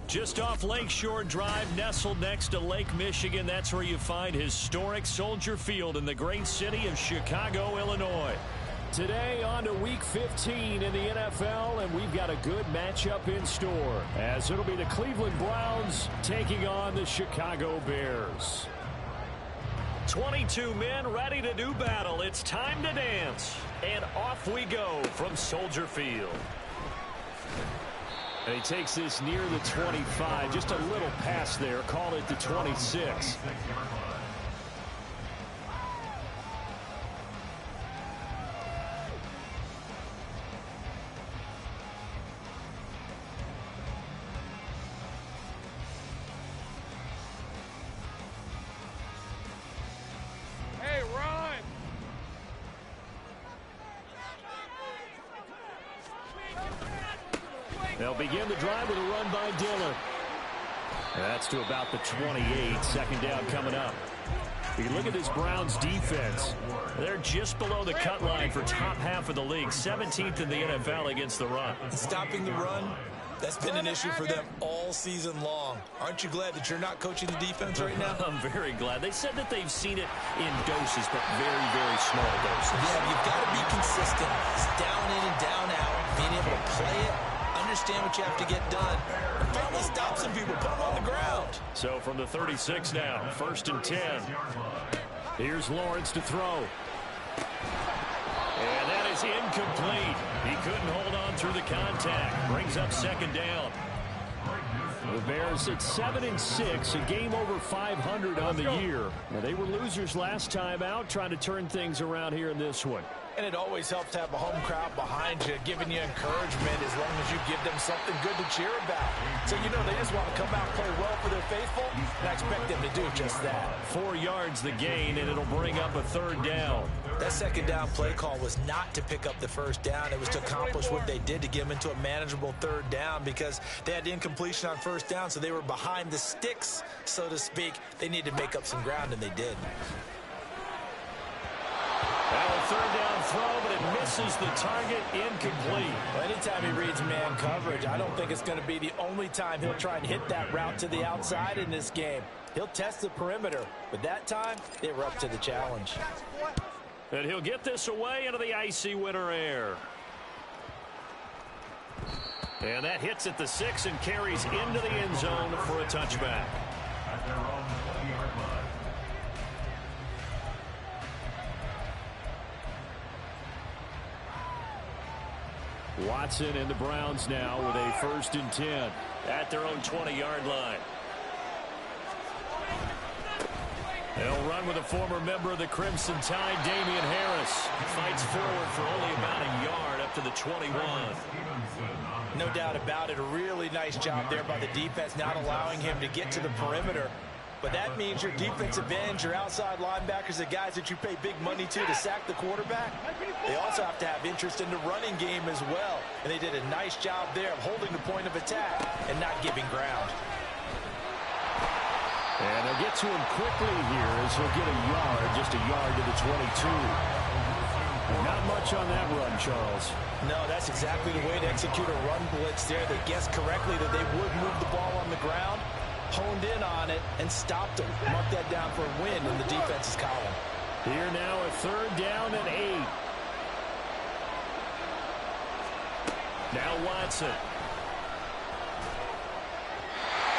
Just off Lakeshore Drive, nestled next to Lake Michigan. That's where you find historic Soldier Field in the great city of Chicago, Illinois. Today on to Week 15 in the NFL, and we've got a good matchup in store, as it'll be the Cleveland Browns taking on the Chicago Bears. 22 men ready to do battle. It's time to dance. And off we go from Soldier Field. And he takes this near the 25. Just a little pass there. Call it the 26. They'll begin the drive with a run by Dillon. That's to about the 28. Second down coming up. You can look at this Browns defense. They're just below the cut line for top half of the league. 17th in the NFL against the run. Stopping the run, that's been an issue for them all season long. Aren't you glad that you're not coaching the defense right now? I'm very glad. They said that they've seen it in doses, but very, very small doses. Yeah, you've got to be consistent. It's down in and down out. Being able to play it, understand what you have to get done. And finally stop some people, put them on the ground. So from the 36 now, 1st and 10. Here's Lawrence to throw. And that is incomplete. He couldn't hold on through the contact. Brings up second down. The Bears at 7-6, a game over 500 on the year. Now, they were losers last time out, trying to turn things around here in this one. And it always helps to have a home crowd behind you, giving you encouragement as long as you give them something good to cheer about. So, you know, they just want to come out and play well for their faithful, and I expect them to do just that. 4 yards the gain, and it'll bring up a third down. That second down play call was not to pick up the first down. It was to accomplish what they did to get them into a manageable third down because they had incompletion on first down, so they were behind the sticks, so to speak. They needed to make up some ground, and they did. Well, third down throw, but it misses the target, incomplete. Well, anytime he reads man coverage, I don't think it's going to be the only time he'll try and hit that route to the outside in this game. He'll test the perimeter, but that time they were up to the challenge. And he'll get this away into the icy winter air. And that hits at the 6 and carries into the end zone for a touchback. Watson and the Browns now with a 1st and 10 at their own 20-yard line. They'll run with a former member of the Crimson Tide, Damian Harris. Fights forward for only about a yard up to the 21. No doubt about it. A really nice job there by the defense, not allowing him to get to the perimeter. But that means your defensive ends, your outside linebackers, the guys that you pay big money to sack the quarterback, they also have to have interest in the running game as well. And they did a nice job there of holding the point of attack and not giving ground. And they'll get to him quickly here as he'll get a yard, just a yard to the 22. Not much on that run, Charles. No, that's exactly the way to execute a run blitz there. They guessed correctly that they would move the ball on the ground, honed in on it, and stopped him. Mark that down for a win in the defense's column. Here now a third down and 8. Now Watson.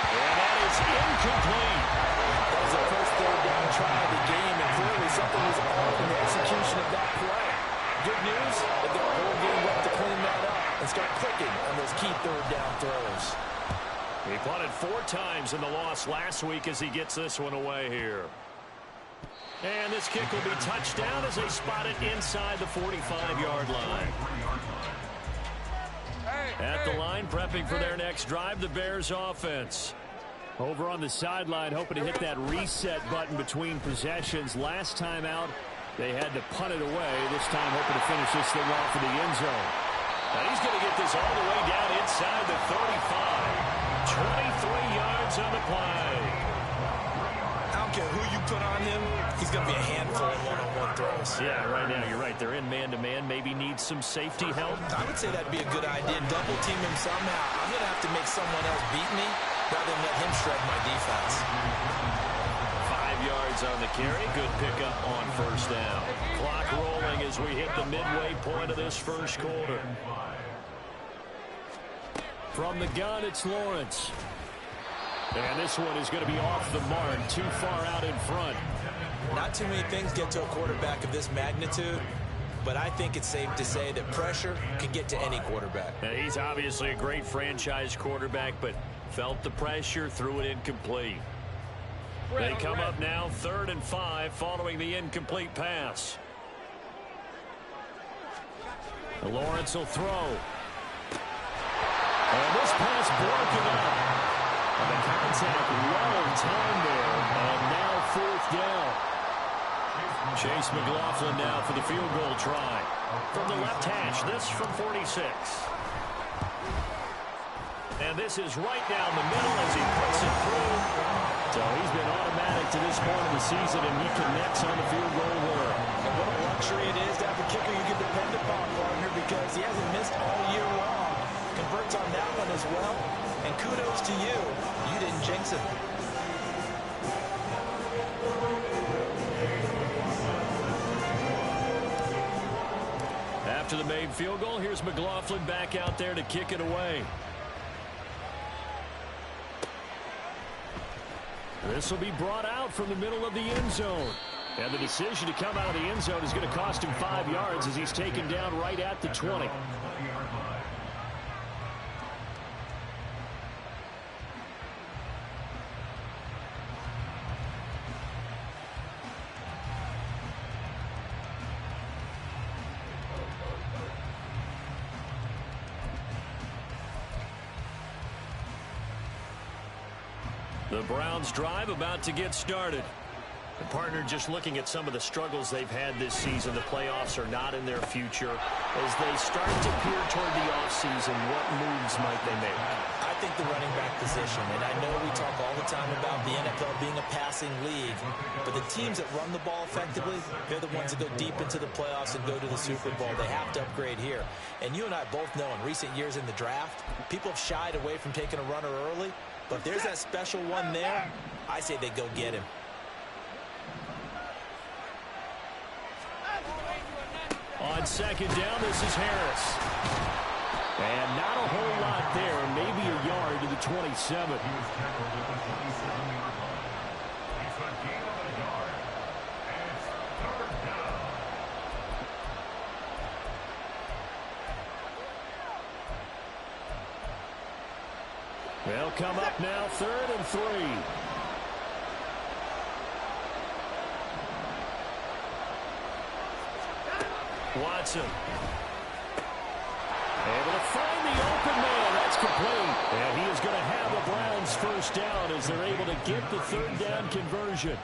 And that is incomplete. That was the first third down try of the game, and clearly something was off in the execution of that play. Good news, they've got a whole game left to clean that up and start clicking on those key third down throws. He punted 4 times in the loss last week as he gets this one away here. And this kick will be touchdown as they spot it inside the 45-yard line. At the line, prepping for their next drive, the Bears offense. Over on the sideline, hoping to hit that reset button between possessions. Last time out, they had to punt it away. This time, hoping to finish this thing off in the end zone. Now he's going to get this all the way down inside the 35. 23 yards on the play. I don't care who you put on him, he's going to be a handful in one-on-one throws. Yeah, right now, you're right. They're in man-to-man. Maybe needs some safety help. I would say that'd be a good idea. Double team him somehow. I'm going to have to make someone else beat me. rather than let him shred my defense. 5 yards on the carry. Good pickup on first down. Clock rolling as we hit the midway point of this first quarter. From the gun, it's Lawrence. And this one is going to be off the mark, too far out in front. Not too many things get to a quarterback of this magnitude, but I think it's safe to say that pressure can get to any quarterback. Now, he's obviously a great franchise quarterback, but felt the pressure, threw it incomplete. They come up now 3rd and 5 following the incomplete pass. Lawrence will throw. And this pass broken up. And the contact well in time there. And now 4th down. Chase McLaughlin now for the field goal try. From the left hash, this from 46. And this is right down the middle as he puts it through. So he's been automatic to this point of the season, and he connects on the field goal winner. And what a luxury it is to have a kicker you can depend upon, partner, because he hasn't missed all year long. Converts on that one as well. And kudos to you. You didn't jinx it. After the made field goal, here's McLaughlin back out there to kick it away. This will be brought out from the middle of the end zone. And the decision to come out of the end zone is going to cost him 5 yards as he's taken down right at the 20. The Browns drive about to get started. The partner, just looking at some of the struggles they've had this season, the playoffs are not in their future. As they start to peer toward the offseason, what moves might they make? I think the running back position, and I know we talk all the time about the NFL being a passing league, but the teams that run the ball effectively, they're the ones that go deep into the playoffs and go to the Super Bowl. They have to upgrade here. And you and I both know in recent years in the draft, people have shied away from taking a runner early. But if there's that special one there, I say they go get him. On second down, this is Harris. And not a whole lot there, maybe a yard to the 27. They'll come up now 3rd and 3. Watson. Able to find the open man. That's complete. And he is going to have the Browns first down as they're able to get the 3rd down conversion.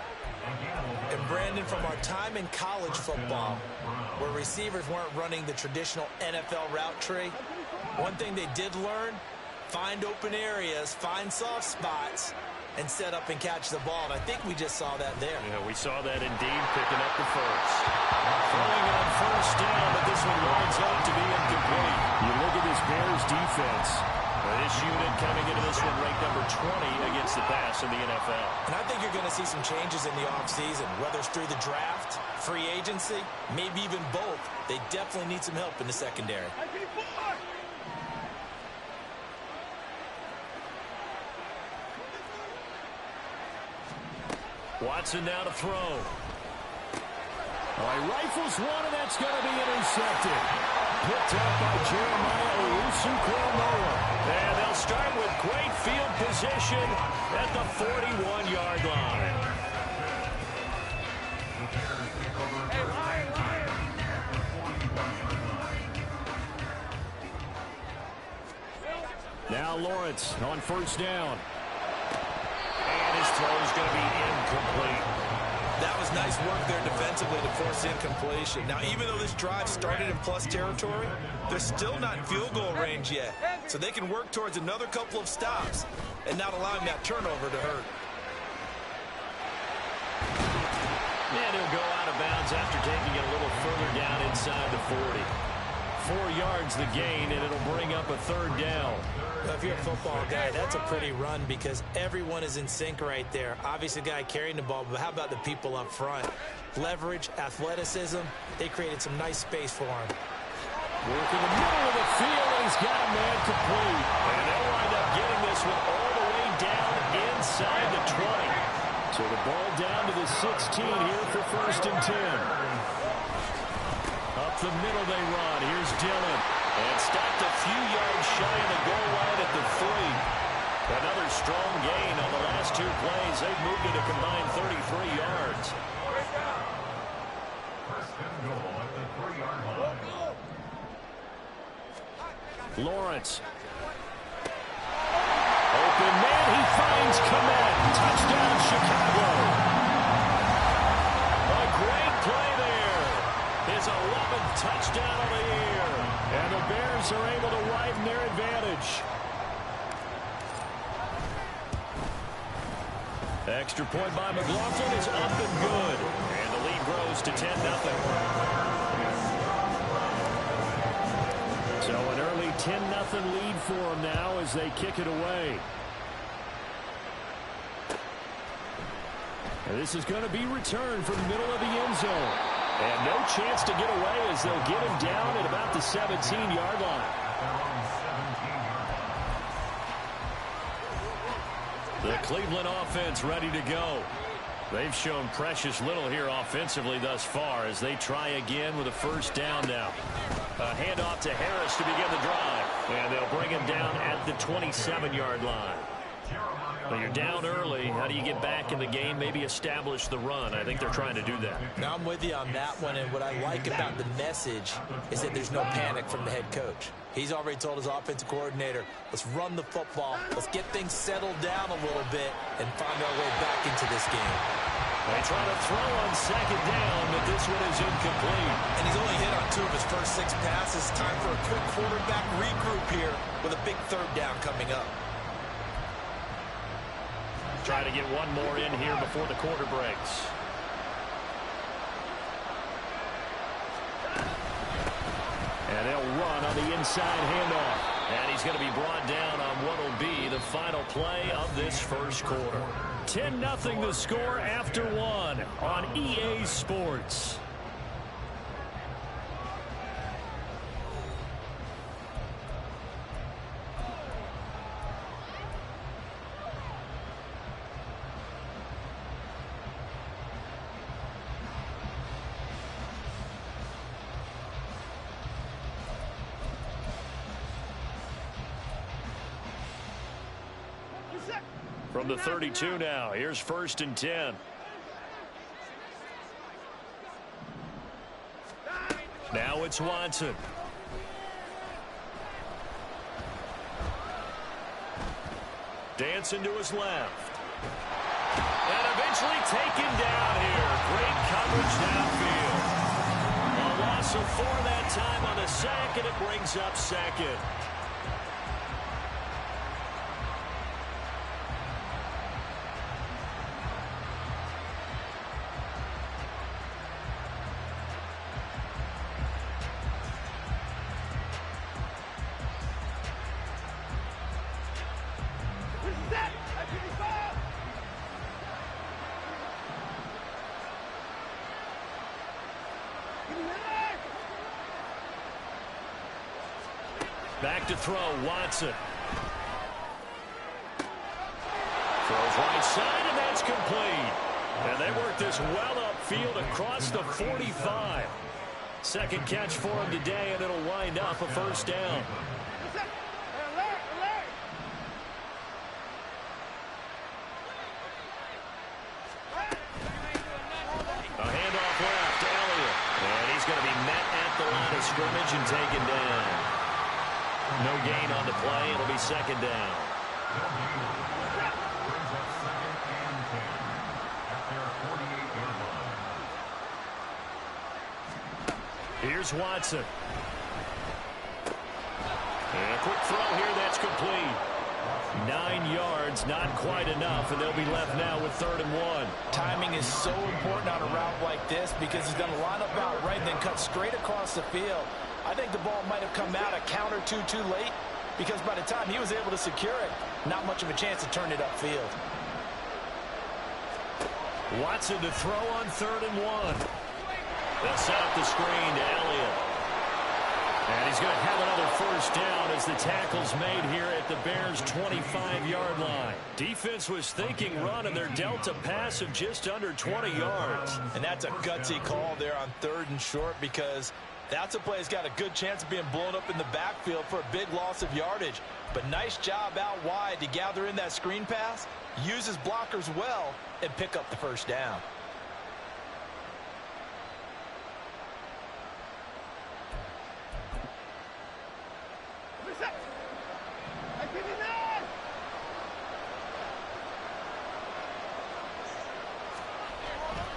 And Brandon, from our time in college football, where receivers weren't running the traditional NFL route tree, one thing they did learn, find open areas, find soft spots, and set up and catch the ball. And I think we just saw that there. Yeah, we saw that indeed, picking up the first. Throwing on first down, but this one lines up to be incomplete. You look at this Bears defense. This unit coming into this one ranked number 20 against the pass in the NFL. And I think you're going to see some changes in the offseason, whether it's through the draft, free agency, maybe even both. They definitely need some help in the secondary. Watson now to throw. He rifles one, and that's going to be intercepted. Picked up by Jeremiah Owusu-Koramoah. And they'll start with great field position at the 41-yard line. Now Lawrence on first down. And his throw is going to be incomplete. That was nice work there defensively to force incompletion. Now, even though this drive started in plus territory, they're still not in field goal range yet. So they can work towards another couple of stops and not allowing that turnover to hurt. And he'll go out of bounds after taking it a little further down inside the 40. 4 yards the gain, and it'll bring up a 3rd down. If you're a football guy, that's a pretty run because everyone is in sync right there. Obviously, the guy carrying the ball, but how about the people up front? Leverage, athleticism, they created some nice space for him. Working the middle of the field, and he's got a man complete. And they'll wind up getting this one all the way down inside the 20. So the ball down to the 16 here for 1st and 10. Up the middle they run. Here's Dillon. And stopped a few yards shy of the goal line at the 3. Another strong gain on the last 2 plays. They've moved it a combined 33 yards. Lawrence. Open man, he finds Kmet. Touchdown, Chicago. A great play there. His 11th touchdown of the year. And the Bears are able to widen their advantage. Extra point by McLaughlin is up and good. And the lead grows to 10-0. So an early 10-0 lead for them now as they kick it away. And this is going to be returned from the middle of the end zone. And no chance to get away as they'll get him down at about the 17-yard line. The Cleveland offense ready to go. They've shown precious little here offensively thus far as they try again with a 1st down now. A handoff to Harris to begin the drive. And they'll bring him down at the 27-yard line. Well, you're down early. How do you get back in the game? Maybe establish the run. I think they're trying to do that. Now, I'm with you on that one, and what I like about the message is that there's no panic from the head coach. He's already told his offensive coordinator, let's run the football, let's get things settled down a little bit, and find our way back into this game. They try to throw on 2nd down, but this one is incomplete. And he's only hit on 2 of his first 6 passes. Time for a quick quarterback regroup here with a big 3rd down coming up. Try to get one more in here before the quarter breaks. And they'll run on the inside handoff. And he's going to be brought down on what will be the final play of this 1st quarter. 10-0 the score after 1 on EA Sports. From the 32 now, here's 1st and 10. Now it's Watson. Dancing to his left. And eventually taken down here. Great coverage downfield. A loss of 4 that time on the sack, and it brings up 2nd. Back to throw, Watson. Throws right side, and that's complete. And they work this well upfield across the 45. 2nd catch for him today, and it'll wind up a 1st down. A handoff left to Elliott. And he's going to be met at the line of scrimmage and taken down. No gain on the play. It'll be 2nd down. Here's Watson. And a quick throw here. That's complete. 9 yards, not quite enough, and they'll be left now with 3rd and 1. Timing is so important on a route like this because he's going to line up out right and then cut straight across the field. I think the ball might have come out a count or two too late, because by the time he was able to secure it, not much of a chance to turn it upfield. Watson to throw on 3rd and 1. They'll set up the screen to Elliott. And he's going to have another first down as the tackle's made here at the Bears' 25-yard line. Defense was thinking run, and they're dealt a pass of just under 20 yards. And that's a gutsy call there on 3rd and short, because that's a play that's got a good chance of being blown up in the backfield for a big loss of yardage. But nice job out wide to gather in that screen pass, use his blockers well, and pick up the first down.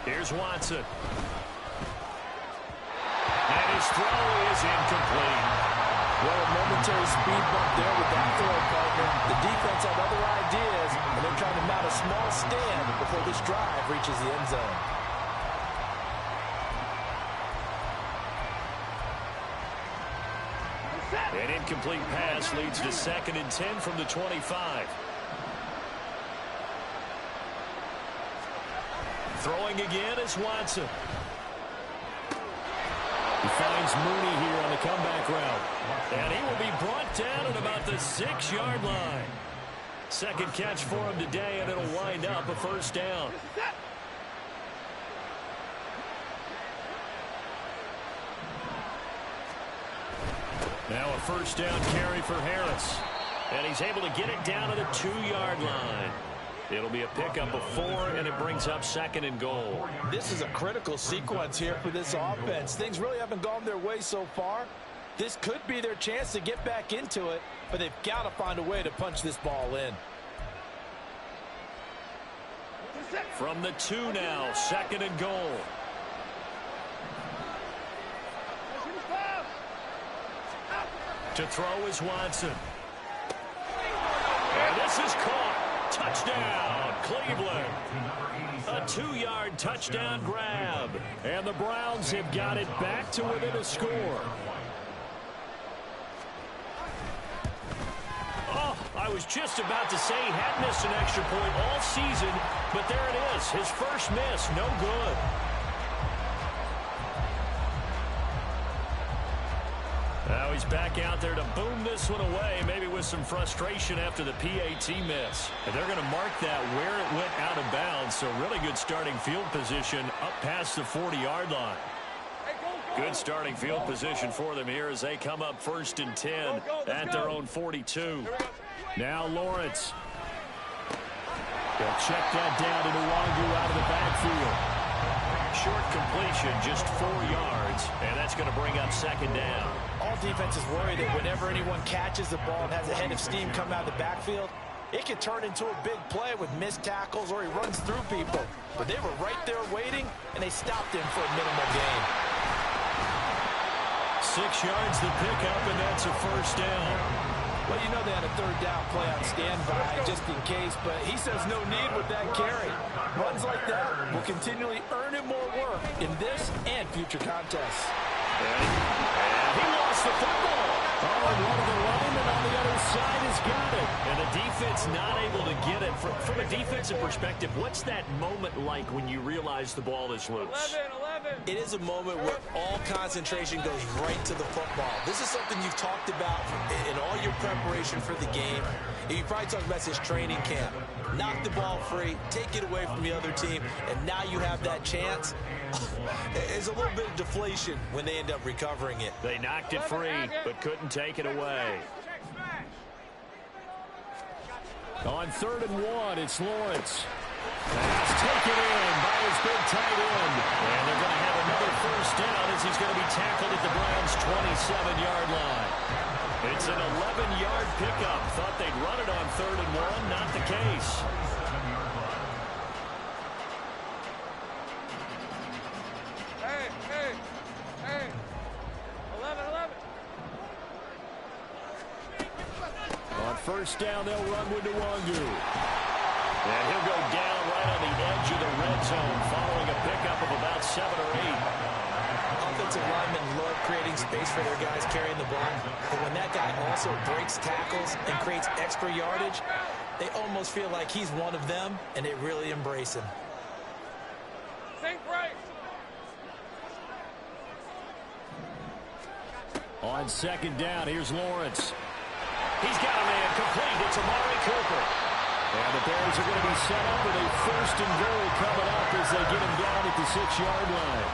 Here's Watson. And his throw is incomplete. Well, a momentary speed bump there with that throw, partner. The defense had other ideas, and they're trying to mount a small stand before this drive reaches the end zone. An incomplete pass leads to 2nd and 10 from the 25. Throwing again is Watson. He finds Mooney here on the comeback route. And he will be brought down at about the 6-yard line. Second catch for him today, and it'll wind up a first down. Now a first down carry for Harris. And he's able to get it down to the 2-yard line. It'll be a pickup of 4, and it brings up 2nd and goal. This is a critical sequence here for this offense. Things really haven't gone their way so far. This could be their chance to get back into it, but they've got to find a way to punch this ball in. From the 2 now, 2nd and goal. To throw is Watson. And this is caught. Touchdown, Cleveland. A 2-yard touchdown grab. And the Browns have got it back to within a score. Oh, I was just about to say he had missed an extra point all season, but there it is. His first miss, no good. Now he's back out there to boom this one away, maybe with some frustration after the PAT miss. And they're going to mark that where it went out of bounds, so really good starting field position up past the 40-yard line. Good starting field position for them here as they come up 1st and 10 at their own 42. Now Lawrence. They'll check that down to Nwangu out of the backfield. Short completion, just 4 yards, and that's going to bring up 2nd down. All defenses worry that whenever anyone catches the ball and has a head of steam come out of the backfield, it can turn into a big play with missed tackles or he runs through people. But they were right there waiting, and they stopped him for a minimal gain. 6 yards the pickup, and that's a first down. Well, you know they had a 3rd down play on standby just in case, but he says no need with that carry. Runs like that will continually earn him more work in this and future contests. And he lost the football. Oh, and one of the linemen on the other side has got it. And the defense not able to get it. From a defensive perspective, what's that moment like when you realize the ball is loose? 11. It is a moment where all concentration goes right to the football. This is something you've talked about in all your preparation for the game. You probably talked about this training camp. Knock the ball free, take it away from the other team, and now you have that chance. It's a little bit of deflation when they end up recovering it. They knocked it free, but couldn't take it away. On 3rd and 1, it's Lawrence. Pass taken in by his big tight end. And they're going to have another first down as he's going to be tackled at the Browns' 27-yard line. It's an 11-yard pickup. Thought they'd run it on 3rd and 1. Not the case. Hey. 11. On first down, they'll run with Nwangu. And he'll go down right on the edge of the red zone following a pickup of about 7 or 8. A offensive linemen love creating space for their guys carrying the ball. But when that guy also breaks tackles and creates extra yardage, they almost feel like he's one of them, and they really embrace him. Think right. On second down, here's Lawrence. He's got a man complete. It's Amari Cooper. And the Bears are going to be set up with a first and goal coming up as they get him down at the 6-yard line.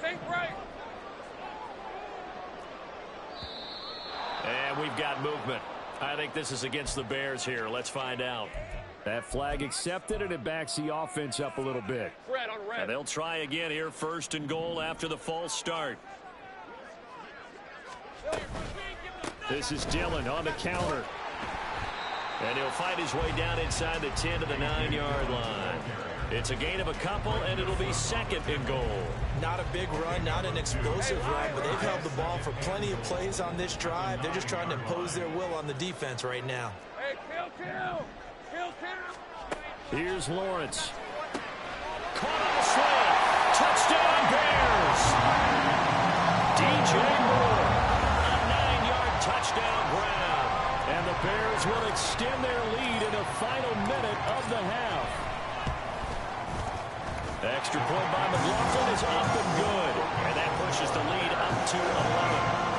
Think right. And we've got movement. I think this is against the Bears here. Let's find out. That flag accepted, and it backs the offense up a little bit. Red on red. And they'll try again here, first and goal after the false start. This is Dillon on the counter. And he'll fight his way down inside the 10 to the 9-yard line. It's a gain of a couple, and it'll be second and goal. Not a big run, not an explosive run, but they've held the ball for plenty of plays on this drive. They're just trying to impose their will on the defense right now. Hey, kill. Here's Lawrence. Caught on the slant. Touchdown, Bears. DJ Moore. A 9-yard touchdown grab. And the Bears will extend their lead in the final minute of the half. Extra point by McLaughlin is up and good. And that pushes the lead up to 11.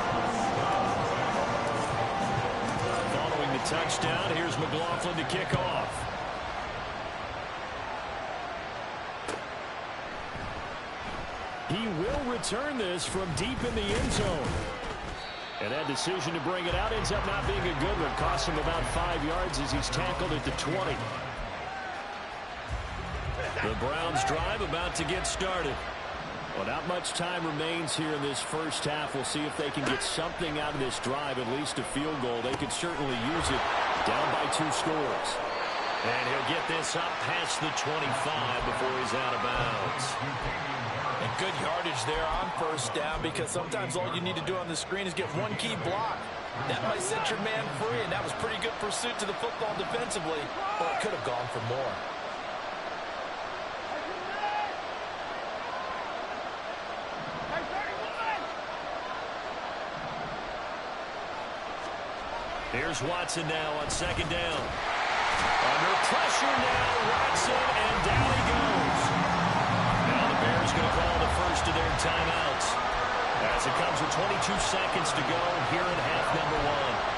Following the touchdown, here's McLaughlin to kick off. He will return this from deep in the end zone. And that decision to bring it out ends up not being a good one. Costs him about 5 yards as he's tackled at the 20. The Browns drive about to get started. Well, not much time remains here in this first half. We'll see if they can get something out of this drive, at least a field goal. They could certainly use it down by 2 scores. And he'll get this up past the 25 before he's out of bounds. And good yardage there on first down, because sometimes all you need to do on the screen is get one key block. That might set your man free, and that was pretty good pursuit to the football defensively, or it could have gone for more. Here's Watson now on second down. Under pressure now, Watson, and down he goes. Now the Bears going to call the first of their timeouts as it comes with 22 seconds to go here in half number 1.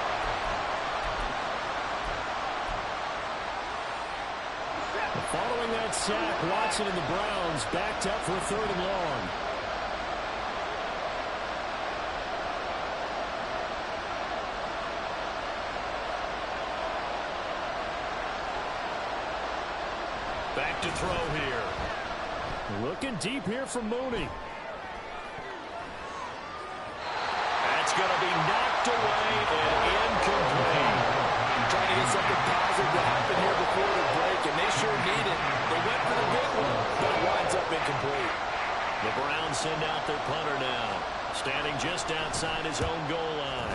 Following that sack, Watson and the Browns backed up for 3rd and long. Back to throw here. Looking deep here from Mooney. That's going to be knocked away and incomplete. Trying to get something positive to happen here before the break, and they sure need it. They went for the big one, but it winds up incomplete. The Browns send out their punter now, standing just outside his own goal line.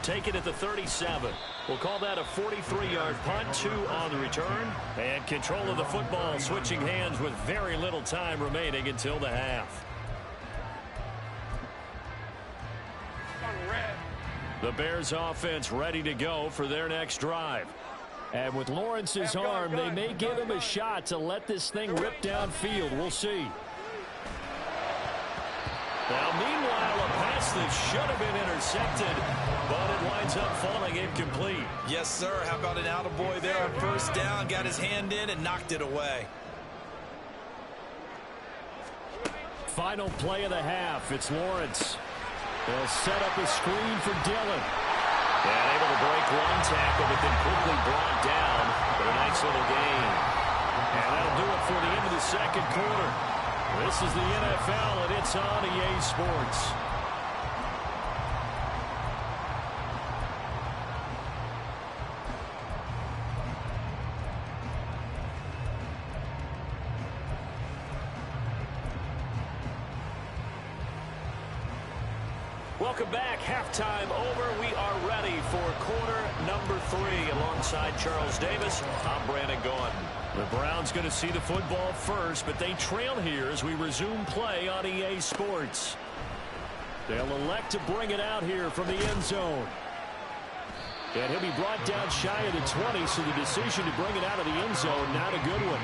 Take it at the 37. We'll call that a 43-yard punt, 2 on the return. And control of the football switching hands with very little time remaining until the half. The Bears offense ready to go for their next drive. And with Lawrence's arm, they may give him a shot to let this thing rip downfield. We'll see. Now, meanwhile, a pass that should have been intercepted, but it winds up falling incomplete. Yes, sir. How about an attaboy there on first down? Got his hand in and knocked it away. Final play of the half. It's Lawrence. They'll set up a screen for Dillon. And able to break one tackle, but then quickly brought down. But a nice little gain. And that'll do it for the end of the second quarter. This is the NFL, and it's on EA Sports. Welcome back. Halftime over. We are ready for quarter number 3. Alongside Charles Davis, I'm Brandon Gaudin. The Browns going to see the football first, but they trail here as we resume play on EA Sports. They'll elect to bring it out here from the end zone. And he'll be brought down shy of the 20, so the decision to bring it out of the end zone, not a good one.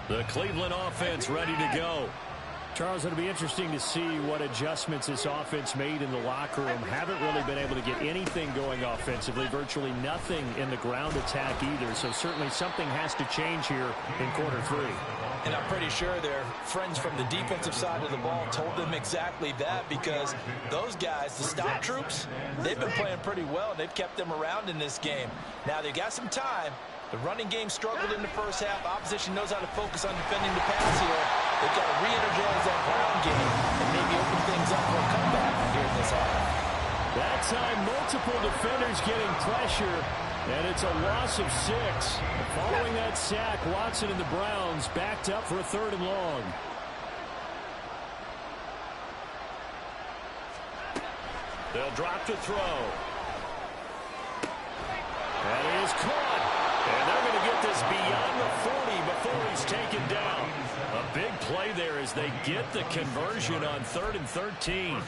The Cleveland offense ready to go. Charles, it'll be interesting to see what adjustments this offense made in the locker room. Haven't really been able to get anything going offensively, virtually nothing in the ground attack either. So certainly something has to change here in quarter 3. And I'm pretty sure their friends from the defensive side of the ball told them exactly that, because those guys, the stop troops, they've been playing pretty well, and they've kept them around in this game. Now, they've got some time. The running game struggled in the first half. Opposition knows how to focus on defending the pass here. They've got to re-energize that ground game and maybe open things up for a comeback here in this half. That time, multiple defenders getting pressure, and it's a loss of 6. Following that sack, Watson and the Browns backed up for a 3rd and long. They'll drop to throw. That is caught. And they're going to get this beyond the 40 before he's taken down. A big play there as they get the conversion on 3rd and 13.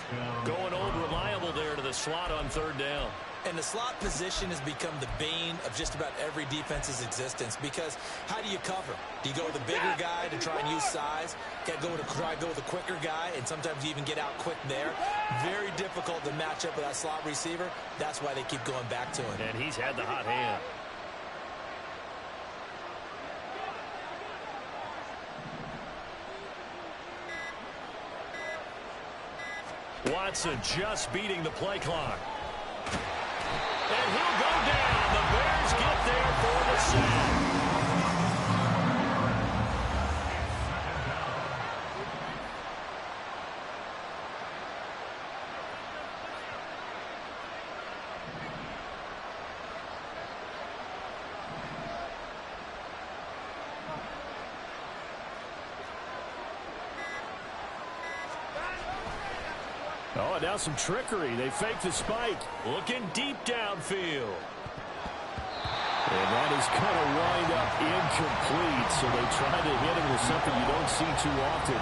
Going old reliable there to the slot on 3rd down. And the slot position has become the bane of just about every defense's existence, because how do you cover? Do you go with the bigger guy to try and use size? Got to try to go with the quicker guy, and sometimes you even get out quick there. Very difficult to match up with that slot receiver. That's why they keep going back to him. And he's had the hot hand. Watson just beating the play clock. And he'll go down. The Bears get there for the sack. Oh, and now some trickery. They fake the spike. Looking deep downfield. And that is going to wind up incomplete. So they try to hit him with something you don't see too often,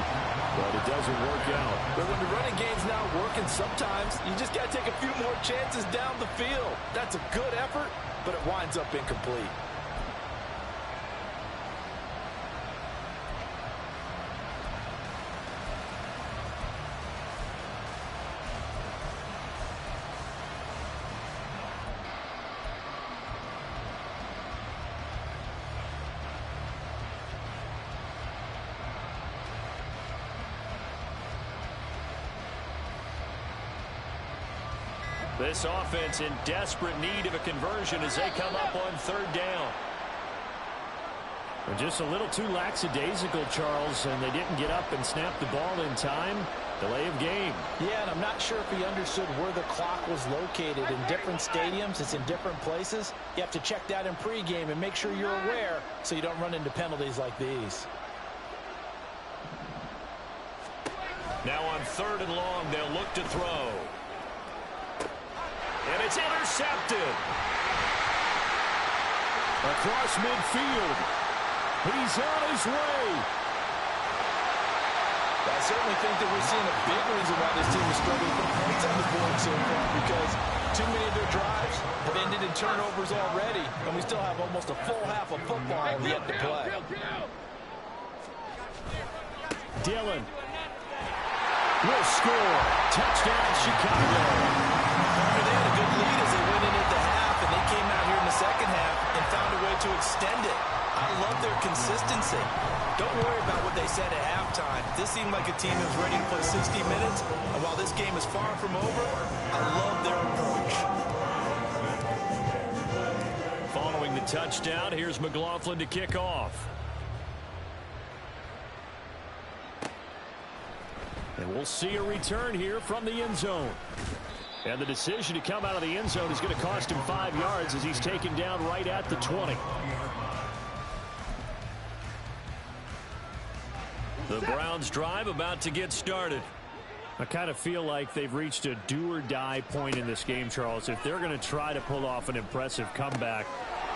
but it doesn't work out. But when the running game's not working, sometimes you just got to take a few more chances down the field. That's a good effort, but it winds up incomplete. This offense in desperate need of a conversion as they come up on 3rd down. And just a little too lackadaisical, Charles, and they didn't get up and snap the ball in time. Delay of game. Yeah, and I'm not sure if he understood where the clock was located. In different stadiums, it's in different places. You have to check that in pregame and make sure you're aware so you don't run into penalties like these. Now on 3rd and long, they'll look to throw. And it's intercepted. Across midfield. He's on his way. I certainly think that we're seeing a big reason why this team is struggling to put points on the board so far, because too many of their drives have ended in turnovers already, and we still have almost a full half of football yet to play. Dillon will score. Touchdown, Chicago. They had a good lead as they went in at the half, and they came out here in the second half and found a way to extend it. I love their consistency. Don't worry about what they said at halftime. This seemed like a team that was ready to play 60 minutes, and while this game is far from over, I love their approach. Following the touchdown, here's McLaughlin to kick off. And we'll see a return here from the end zone. And the decision to come out of the end zone is going to cost him 5 yards as he's taken down right at the 20. The Browns drive about to get started. I kind of feel like they've reached a do-or-die point in this game, Charles. If they're going to try to pull off an impressive comeback,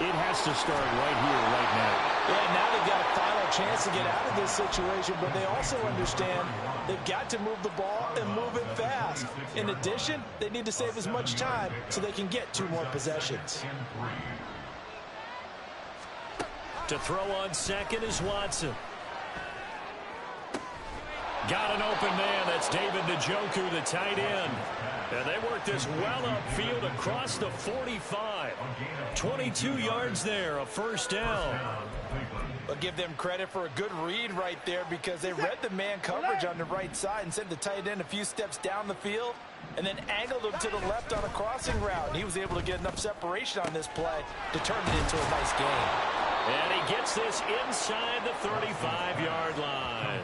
it has to start right here, right now. Yeah, now they've got a final chance to get out of this situation, but they also understand they've got to move the ball and move it fast. In addition, they need to save as much time so they can get 2 more possessions. To throw on second is Watson. Got an open man. That's David Njoku, the tight end. And they work this well upfield across the 45. 22 yards there, a first down. I'll give them credit for a good read right there because they read the man coverage on the right side and sent the tight end a few steps down the field and then angled him to the left on a crossing route. And he was able to get enough separation on this play to turn it into a nice game. And he gets this inside the 35-yard line.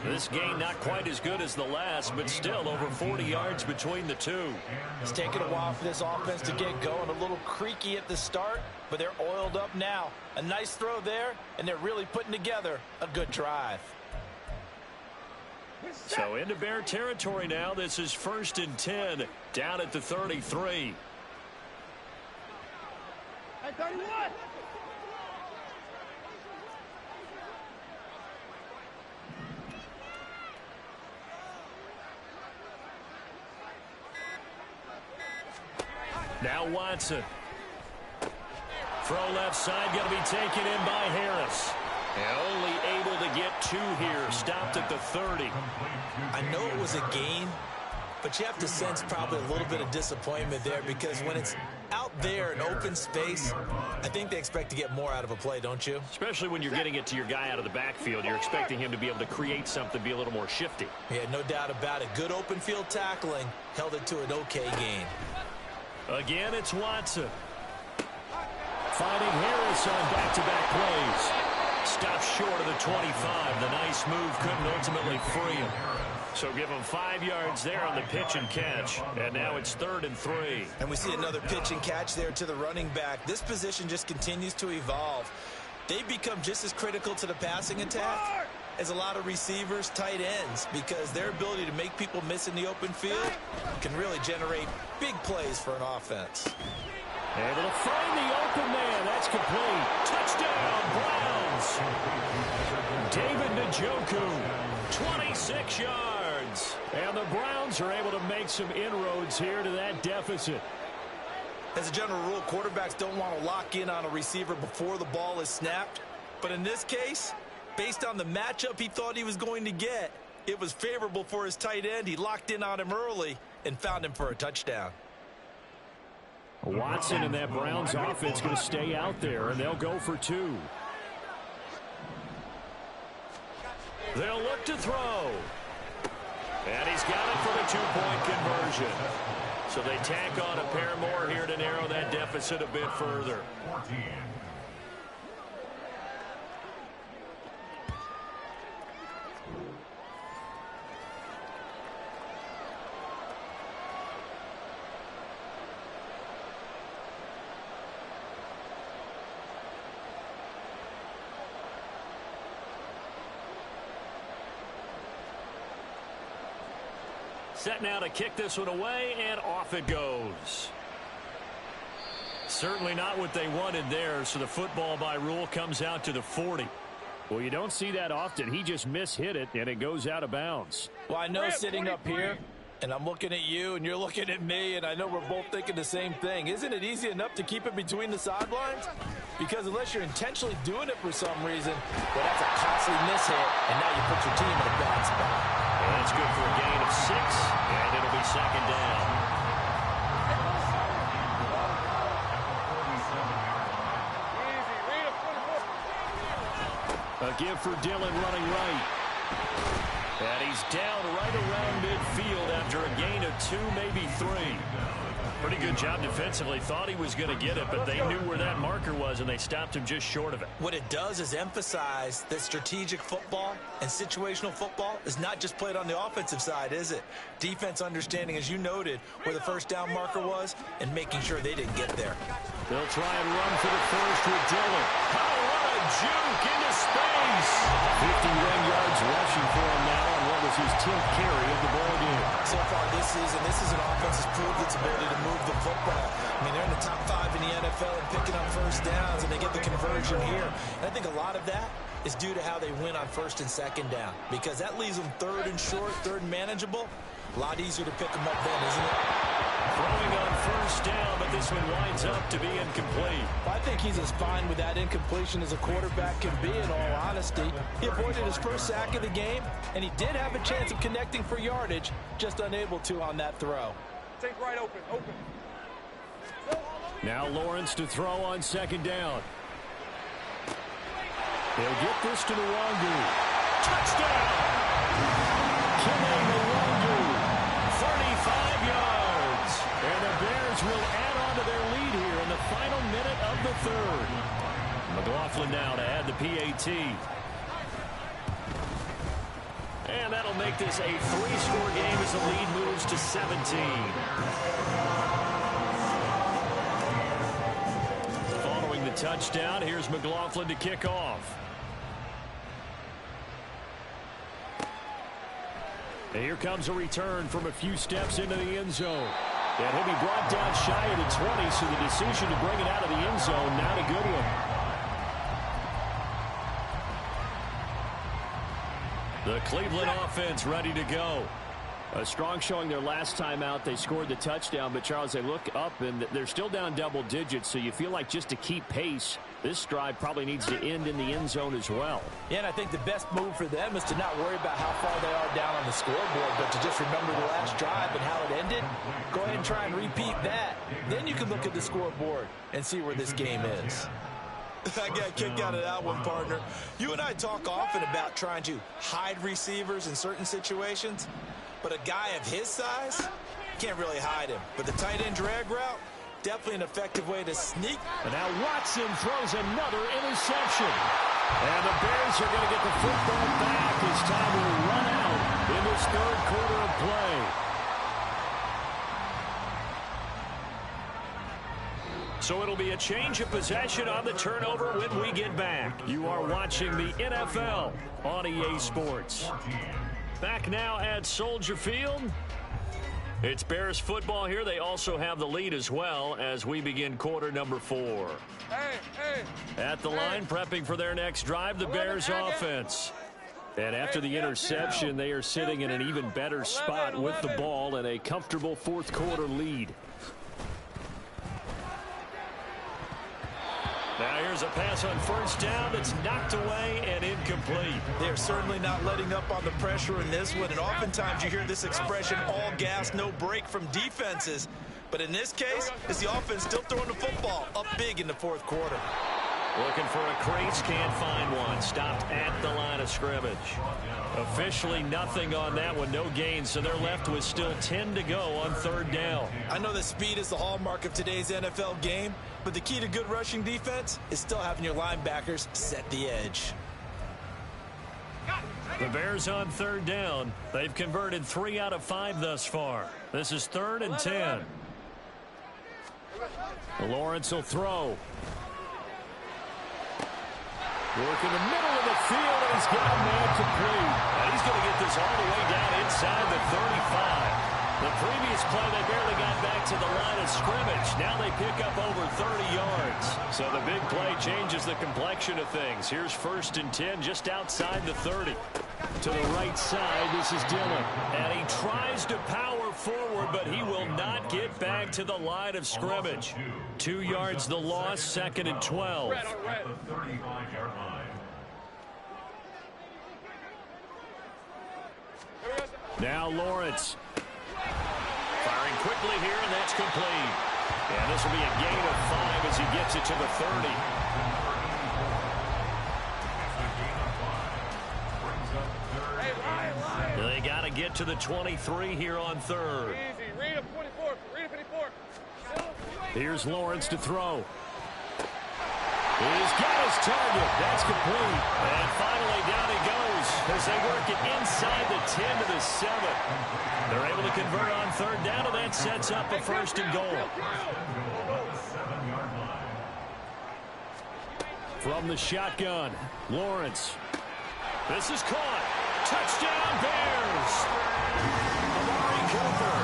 This game not quite as good as the last, but still over 40 yards between the two. It's taken a while for this offense to get going. A little creaky at the start, but they're oiled up now. A nice throw there, and they're really putting together a good drive. So into Bear territory now. This is 1st and 10 down at the 33. Hey, 31! Now Watson. Throw left side, going to be taken in by Harris. And only able to get 2 here. Stopped at the 30. I know it was a gain, but you have to sense probably a little bit of disappointment there because when it's out there in open space, I think they expect to get more out of a play, don't you? Especially when you're getting it to your guy out of the backfield. You're expecting him to be able to create something, be a little more shifty. Yeah, no doubt about it. Good open field tackling held it to an okay gain. Again, it's Watson. Finding Harris on back-to-back plays. Stops short of the 25. The nice move couldn't ultimately free him. So give him 5 yards there on the pitch and catch. And now it's 3rd and 3. And we see another pitch and catch there to the running back. This position just continues to evolve. They become just as critical to the passing attack as a lot of receivers, tight ends, because their ability to make people miss in the open field can really generate big plays for an offense. Able to find the open man. That's complete. Touchdown, Browns. David Njoku, 26 yards. And the Browns are able to make some inroads here to that deficit. As a general rule, quarterbacks don't want to lock in on a receiver before the ball is snapped. But in this case, based on the matchup he thought he was going to get, it was favorable for his tight end. He locked in on him early and found him for a touchdown. Watson and that Browns offense going to stay out there, and they'll go for 2. They'll look to throw. And he's got it for the 2-point conversion. So they tack on a pair more here to narrow that deficit a bit further. Set now to kick this one away, and off it goes. Certainly not what they wanted there, so the football by rule comes out to the 40. Well, you don't see that often. He just mishit it, and it goes out of bounds. Well, I know sitting up here, and I'm looking at you, and you're looking at me, and I know we're both thinking the same thing. Isn't it easy enough to keep it between the sidelines? Because unless you're intentionally doing it for some reason, well, that's a costly mishit, and now you put your team in a bad spot. And that's good for a gain of 6, and it'll be 2nd down. A give for Dillon running right. And he's down right around midfield after a gain of 2, maybe 3. Pretty good job defensively. Thought he was going to get it, but they knew where that marker was, and they stopped him just short of it. What it does is emphasize that strategic football and situational football is not just played on the offensive side, is it? Defense understanding, as you noted, where the first down marker was and making sure they didn't get there. They'll try and run for the first with Dillon. Oh, what a juke into space. 51 yards rushing for him now on what was his 10th carry of the ball game. So far this season, this is an offense that's proved its ability to move the football. I mean, they're in the top 5 in the NFL and picking up first downs, and they get the conversion here. And I think a lot of that is due to how they win on first and second down, because that leaves them third and short, third and manageable. A lot easier to pick them up then, isn't it? Throwing on first down, but this one winds up to be incomplete. I think he's as fine with that incompletion as a quarterback can be, in all honesty. He avoided his first sack of the game, and he did have a chance of connecting for yardage, just unable to on that throw. Take right open. Now Lawrence to throw on second down. They'll get this to Nwangu. Touchdown! Killing Nwangu. 35 yards. And the Bears will add on to their lead here in the final minute of the third. McLaughlin now to add the PAT. And that'll make this a 3-score game as the lead moves to 17. Following the touchdown, here's McLaughlin to kick off. And here comes a return from a few steps into the end zone. And he'll be brought down shy of the 20, so the decision to bring it out of the end zone, not a good one. The Cleveland offense ready to go. A strong showing their last time out. They scored the touchdown, but Charles, they look up and they're still down double digits, so you feel like just to keep pace, this drive probably needs to end in the end zone as well. Yeah, and I think the best move for them is to not worry about how far they are down on the scoreboard, but to just remember the last drive and how it ended. Go ahead and try and repeat that. Then you can look at the scoreboard and see where this game is. I got a kick out of that one, partner. You and I talk often about trying to hide receivers in certain situations, but a guy of his size can't really hide him. But the tight end drag route, definitely an effective way to sneak. And now Watson throws another interception. And the Bears are going to get the football back as time will run out in this third quarter of play. So it'll be a change of possession on the turnover when we get back. You are watching the NFL on EA Sports. Back now at Soldier Field. It's Bears football here. They also have the lead as well as we begin quarter number 4. At the line, prepping for their next drive, the Bears offense. And after the interception, they are sitting in an even better spot with the ball and a comfortable fourth quarter lead. Now here's a pass on first down that's knocked away and incomplete. They're certainly not letting up on the pressure in this one, and oftentimes you hear this expression, all gas, no break from defenses. But in this case, it's the offense still throwing the football up big in the fourth quarter. Looking for a crease, can't find one. Stopped at the line of scrimmage. Officially nothing on that one, no gain, so they're left with still 10 to go on third down. I know that speed is the hallmark of today's NFL game, but the key to good rushing defense is still having your linebackers set the edge. The Bears on third down. They've converted 3 out of 5 thus far. This is 3rd and 10. Lawrence will throw. Work in the middle of the field, and he's got a man complete. And he's going to get this all the way down inside the 35. The previous play, they barely got back to the line of scrimmage. Now they pick up over 30 yards. So the big play changes the complexion of things. Here's 1st and 10 just outside the 30. To the right side, this is Dillon. And he tries to power forward, but he will not get back to the line of scrimmage. 2 yards the loss, 2nd and 12. Now Lawrence. Firing quickly here, and that's complete. And this will be a gain of 5 as he gets it to the 30. try get to the 23 here on third. Easy. Read him 24. Read him 54. Here's Lawrence to throw. He's got his target. That's complete. And finally down he goes as they work it inside the 10 to the 7. They're able to convert on third down, and that sets up a first and goal. From the shotgun, Lawrence. This is caught. Touchdown, Bears. Amari Cooper.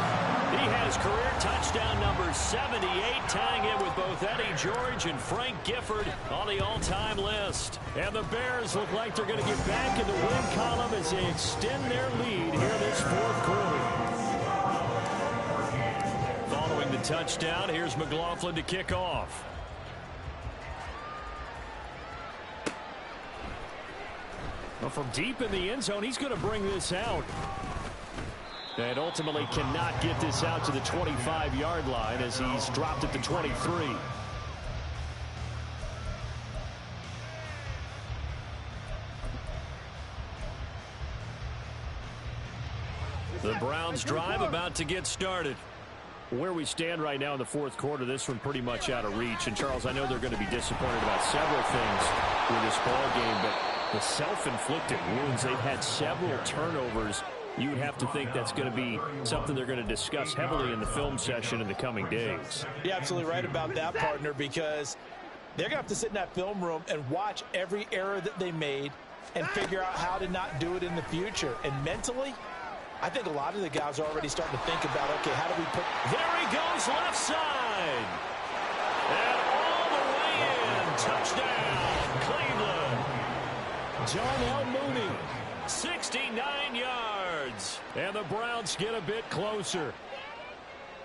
He has career touchdown number 78, tying it with both Eddie George and Frank Gifford on the all-time list. And the Bears look like they're going to get back in the win column as they extend their lead here this fourth quarter. Following the touchdown, here's McLaughlin to kick off. Well, from deep in the end zone, he's going to bring this out. And ultimately cannot get this out to the 25-yard line as he's dropped at the 23. The Browns drive about to get started. Where we stand right now in the fourth quarter, this one pretty much out of reach. And, Charles, I know they're going to be disappointed about several things with this ball game, but the self-inflicted wounds, they've had several turnovers. You would have to think that's going to be something they're going to discuss heavily in the film session in the coming days. You're absolutely right about that, partner, because they're going to have to sit in that film room and watch every error that they made and figure out how to not do it in the future. And mentally, I think a lot of the guys are already starting to think about, okay, how do we put... There he goes, left side. And all the way in. Touchdown, Cleveland. John L. Mooney, 69 yards. And the Browns get a bit closer.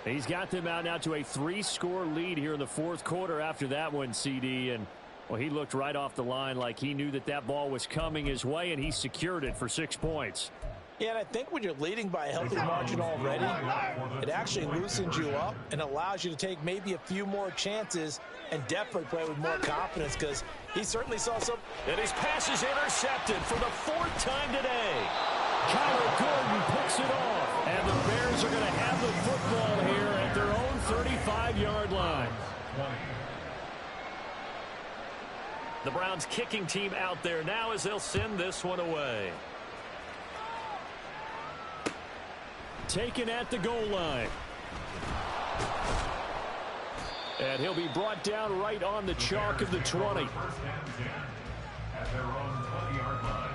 He's got them out now to a 3-score lead here in the fourth quarter after that one, CD. And, well, he looked right off the line like he knew that that ball was coming his way, and he secured it for 6 points. Yeah, and I think when you're leading by a healthy margin already, it actually loosens you up and allows you to take maybe a few more chances and definitely play with more confidence, because he certainly saw some. And his pass is intercepted for the 4th time today. Kyler Gordon picks it off, and the Bears are going to have the football here at their own 35-yard line. The Browns kicking team out there now as they'll send this one away. Taken at the goal line. And he'll be brought down right on the chalk of the 20. At their own 20-yard line.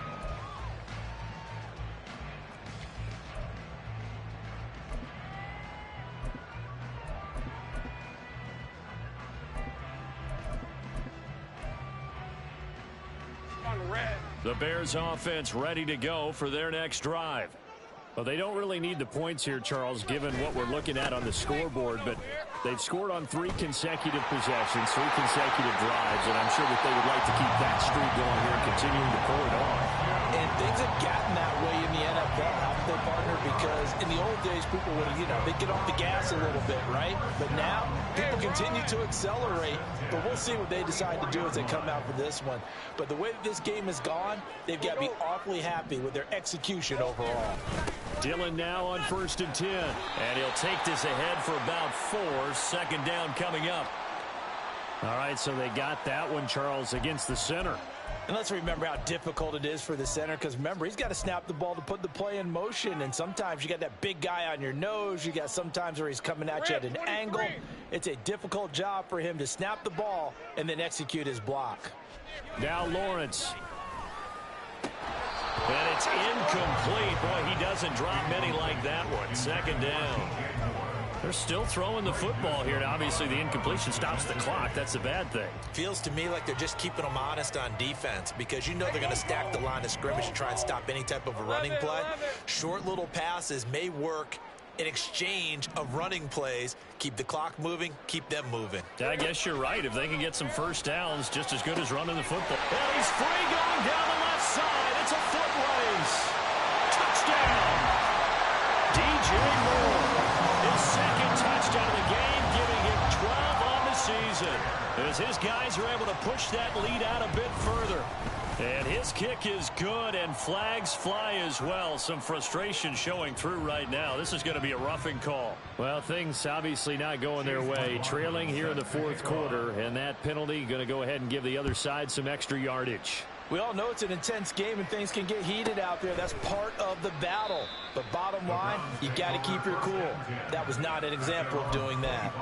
The Bears offense ready to go for their next drive. Well, they don't really need the points here, Charles, given what we're looking at on the scoreboard, but they've scored on 3 consecutive possessions, 3 consecutive drives, and I'm sure that they would like to keep that streak going here and continuing to pull it off. And things have gotten that way in the NFL, haven't they, partner? Because in the old days, people would, they'd get off the gas a little bit, right? But now, people continue to accelerate, but we'll see what they decide to do as they come out for this one. But the way that this game has gone, they've got to be awfully happy with their execution overall. Dillon now on 1st and 10. And he'll take this ahead for about 4. 2nd down coming up. All right, so they got that one, Charles, against the center. And let's remember how difficult it is for the center, because remember, he's got to snap the ball to put the play in motion, and sometimes you got that big guy on your nose. You got sometimes where he's coming at you at an angle. It's a difficult job for him to snap the ball and then execute his block. Now Lawrence. And it's incomplete. Boy, he doesn't drop many like that one. 2nd down. They're still throwing the football here. Now, obviously, the incompletion stops the clock. That's a bad thing. Feels to me like they're just keeping them honest on defense, because you know they're going to stack the line of scrimmage and try and stop any type of a running play. Short little passes may work in exchange of running plays. Keep the clock moving, keep them moving. I guess you're right. If they can get some first downs, just as good as running the football. And he's free going down the left side. It's a foot race. Touchdown. DJ Moore. His 2nd touchdown of the game, giving him 12 on the season. As his guys are able to push that lead out a bit further. And his kick is good, and flags fly as well. Some frustration showing through right now. This is going to be a roughing call. Well, things obviously not going their way. Trailing here in the fourth quarter, and that penalty going to go ahead and give the other side some extra yardage. We all know it's an intense game and things can get heated out there. That's part of the battle. But bottom line, you got to keep your cool. That was not an example of doing that.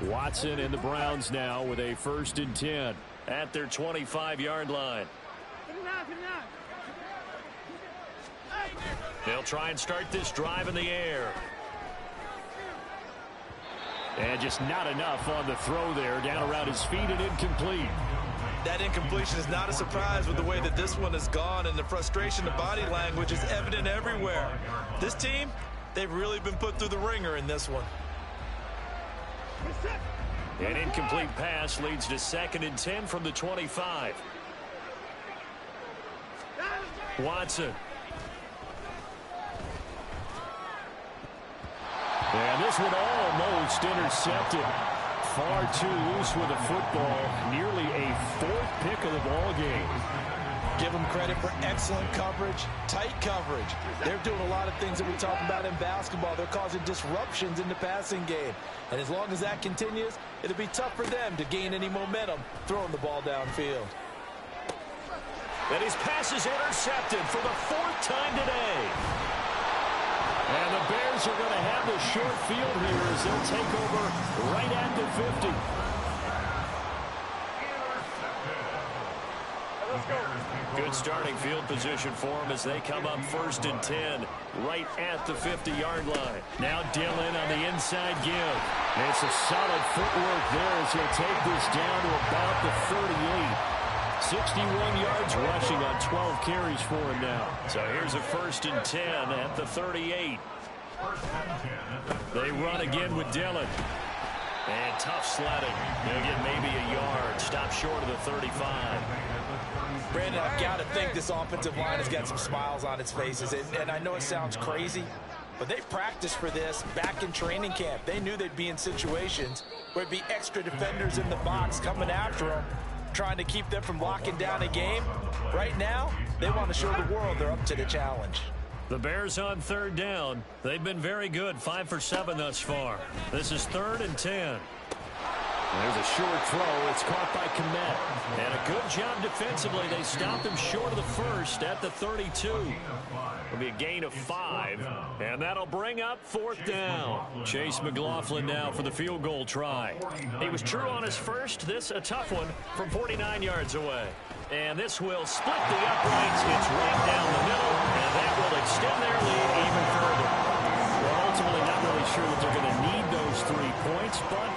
Watson and the Browns now with a 1st and 10 at their 25-yard line. They'll try and start this drive in the air. And just not enough on the throw there. Down around his feet and incomplete. That incompletion is not a surprise with the way that this one has gone, and the frustration, the body language is evident everywhere. This team, they've really been put through the ringer in this one. An incomplete pass leads to 2nd and 10 from the 25. Watson. And this one almost intercepted. Far too loose with the football. Nearly a 4th pick of the ball game. Give them credit for excellent coverage, tight coverage. They're doing a lot of things that we talk about in basketball. They're causing disruptions in the passing game. And as long as that continues, it'll be tough for them to gain any momentum throwing the ball downfield. And his pass is intercepted for the 4th time today. And the Bears are going to have the short field here as they'll take over right at the 50. Good starting field position for them as they come up 1st and 10 right at the 50-yard line. Now Dillon on the inside give. It's a solid footwork there as he'll take this down to about the 38. 61 yards rushing on 12 carries for him now. So here's a 1st and 10 at the 38. They run again with Dillon. And tough sledding. They'll get maybe a yard. Stop short of the 35. Brandon, I've got to think this offensive line has got some smiles on its faces. And I know it sounds crazy, but they practiced for this back in training camp. They knew they'd be in situations where it'd be extra defenders in the box coming after them, trying to keep them from locking down a game. Right now, they want to show the world they're up to the challenge. The Bears on 3rd down. They've been very good, 5 for 7 thus far. This is 3rd and 10. There's a short throw. It's caught by Kmet. And a good job defensively. They stopped him short of the 1st at the 32. It'll be a gain of 5. And that'll bring up 4th down. Chase McLaughlin now for the field goal try. He was true on his first. This a tough one from 49 yards away. And this will split the uprights. It's right down the middle. And that will extend their lead even further. Well, ultimately not really sure that they're going to need those 3 points, but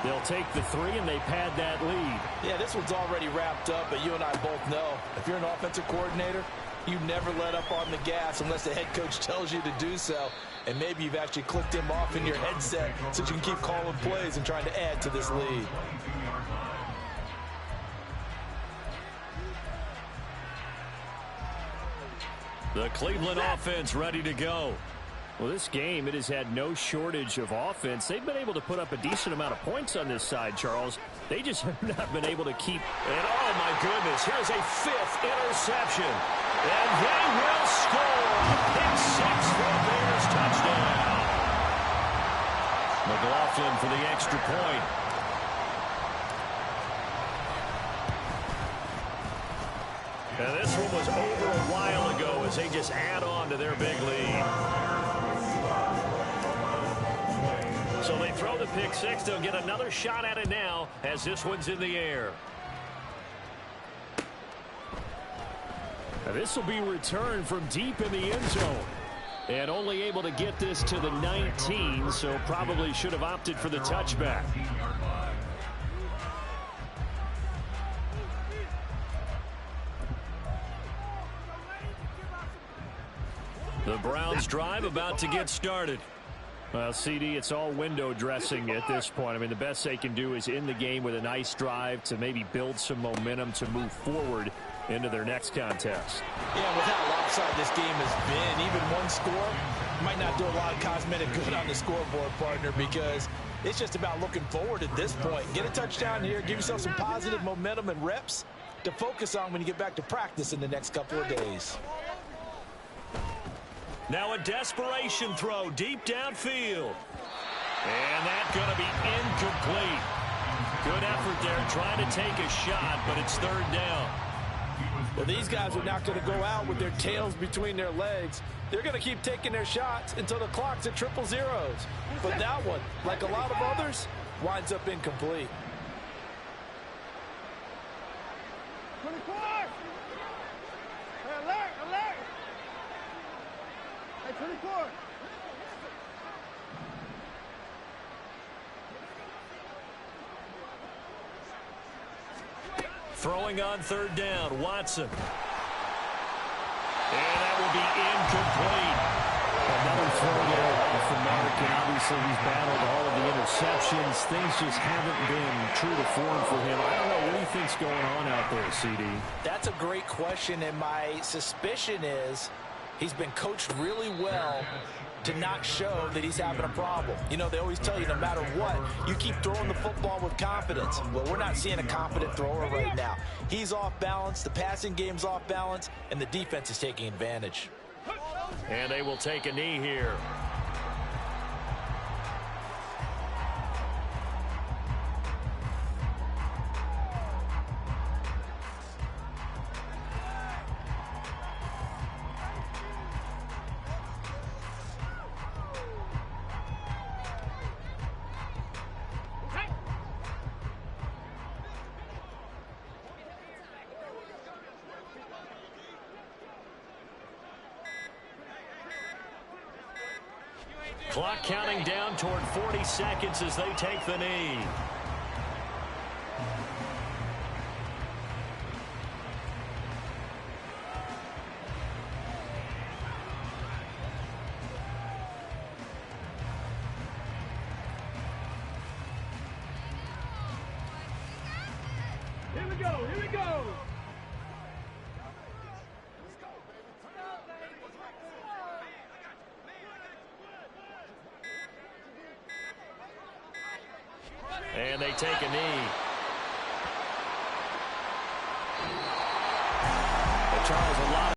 they'll take the 3 and they pad that lead. Yeah, this one's already wrapped up, but you and I both know if you're an offensive coordinator, you never let up on the gas unless the head coach tells you to do so. And maybe you've actually clicked him off in your headset so you can keep calling plays and trying to add to this lead. The Cleveland offense ready to go. Well, this game, it has had no shortage of offense. They've been able to put up a decent amount of points on this side, Charles. They just have not been able to keep. And, oh, my goodness, here's a 5th interception. And they will score. Pick 6 for the Bears. Touchdown. McLaughlin for the extra point. And this one was over a while ago as they just add on to their big lead. So they throw the pick 6. They'll get another shot at it now as this one's in the air. Now this will be returned from deep in the end zone. And only able to get this to the 19, so probably should have opted for the touchback. The Browns drive about to get started. Well, CD, it's all window dressing at this point. I mean, the best they can do is end the game with a nice drive to maybe build some momentum to move forward into their next contest. Yeah, with how lopsided this game has been, even one score, Might not do a lot of cosmetic good on the scoreboard, partner, because it's just about looking forward at this point. Get a touchdown here, give yourself some positive momentum and reps to focus on when you get back to practice in the next couple of days. Now a desperation throw deep downfield. And that's going to be incomplete. Good effort there trying to take a shot, but it's third down. Well, these guys are not going to go out with their tails between their legs. They're going to keep taking their shots until the clock's at triple zeros. But that one, like a lot of others, winds up incomplete. 24! Hey, alert, alert! Hey, 24! Throwing on third down, Watson. And that will be incomplete. Another throw there off the mark, and obviously he's battled all of the interceptions. Things just haven't been true to form for him. I don't know what he thinks going on out there, CD. That's a great question, and my suspicion is he's been coached really well to not show that he's having a problem. You know, they always tell you no matter what, you keep throwing the football with confidence. Well, we're not seeing a confident thrower right now. He's off balance, the passing game's off balance, and the defense is taking advantage. And they will take a knee here. Clock counting down toward 40 seconds as they take the knee. Here we go, here we go! And they take a knee. Charles, a lot